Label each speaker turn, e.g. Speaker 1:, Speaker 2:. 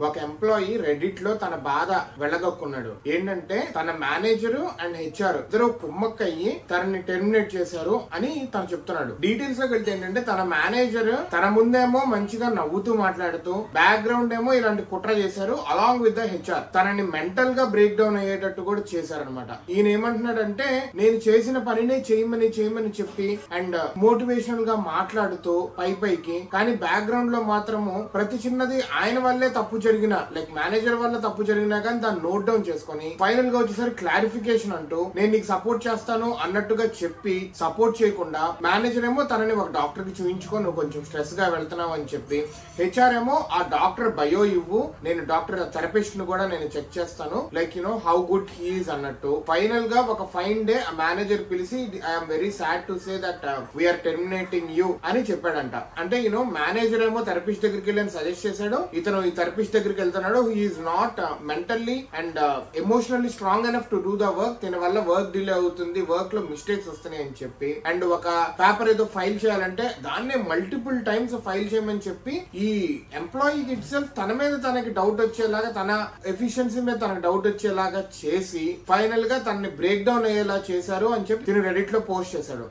Speaker 1: ఒక employee Reddit లో తన బాధ వెళ్ళగొక్కున్నాడు. ఏంటంటే తన మేనేజర్ అండ్ హెచ్ఆర్ ఇద్దరు కుమ్మక్కయ్యి తనని టెర్మినేట్ చేశారు అని తను చెప్తున్నాడు. డీటెయిల్స్ లోకి వెళ్తే ఏంటంటే తన మేనేజర్ తన ముందేమో మంచిగా నవ్వుతూ మాట్లాడుతూ బ్యాక్గ్రౌండ్ ఏమో ఇలాంటి కుట్ర చేశారు. అలాంగ్ విత్ ద హెచ్ఆర్ తనని మెంటల్ గా బ్రేక్ డౌన్ అయ్యేటట్టు కూడా చేశారనమాట. ఈయన ఏమంటున్నాడంటే నేను చేసిన పనిని చేయమని చెప్పి అండ్ మోటివేషనల్ గా మాట్లాడుతూ పైకి, కానీ బ్యాక్గ్రౌండ్ లో మాత్రము ప్రతి చిన్నది ఆయన వల్లే తప్పు జరిగిన లైక్ మేనేజర్ వల్ల తప్పు జరిగినా కానీ దాన్ని నోట్ డౌన్ చేసుకుని ఫైనల్ గా వచ్చేసరికి క్లారిఫికేషన్ అంటూ నేను నీకు సపోర్ట్ చేస్తాను అన్నట్టుగా చెప్పి సపోర్ట్ చేయకుండా మేనేజర్ ఏమో తనని ఒక డాక్టర్ కి చూపించుకో నువ్వు కొంచెం స్ట్రెస్ గా వెళ్తున్నావు అని చెప్పి, హెచ్ఆర్ ఏమో ఆ డాక్టర్ బయో ఇవ్వు నేను డాక్టర్ థెరపిస్ట్ ను కూడా నేను చెక్ చేస్తాను లైక్ హౌ గుడ్ హీఈస్ అన్నట్టు. ఫైనల్ గా ఒక ఫైన్ డే ఆ మేనేజర్ పిలిచి I'm very sad to say that we are terminating you అని చెప్పాడంట. అంటే మేనేజర్ ఏమో థెరపిస్ట్ దగ్గరికి వెళ్ళి సజెస్ట్ చేశాడు, ఇతను ఈ థెరపిస్ట్ దగ్గరికి వెళ్తున్నాడు. He is not mentally and emotionally strong enough to do the work, దీని వల్ల వర్క్ డిలే అవుతుంది, వర్క్ లో మిస్టేక్స్ వస్తున్నాయి అని చెప్పి, అండ్ ఒక పేపర్ ఏదో ఫైల్ చేయాలంటే దాన్నే మల్టిపుల్ టైమ్స్ ఫైల్ చేయమని చెప్పి ఈ ఎంప్లాయీ ఇట్ సెల్ఫ్ తన మీద తనకి డౌట్ వచ్చేలాగా తన ఎఫిషియన్సీ మీద తనకు డౌట్ వచ్చేలాగా చేసి ఫైనల్ గా తనని బ్రేక్ డౌన్ అయ్యేలా చేశారు అని చెప్పి తిను రెడిట్ లో పోస్ట్ చేశాడు.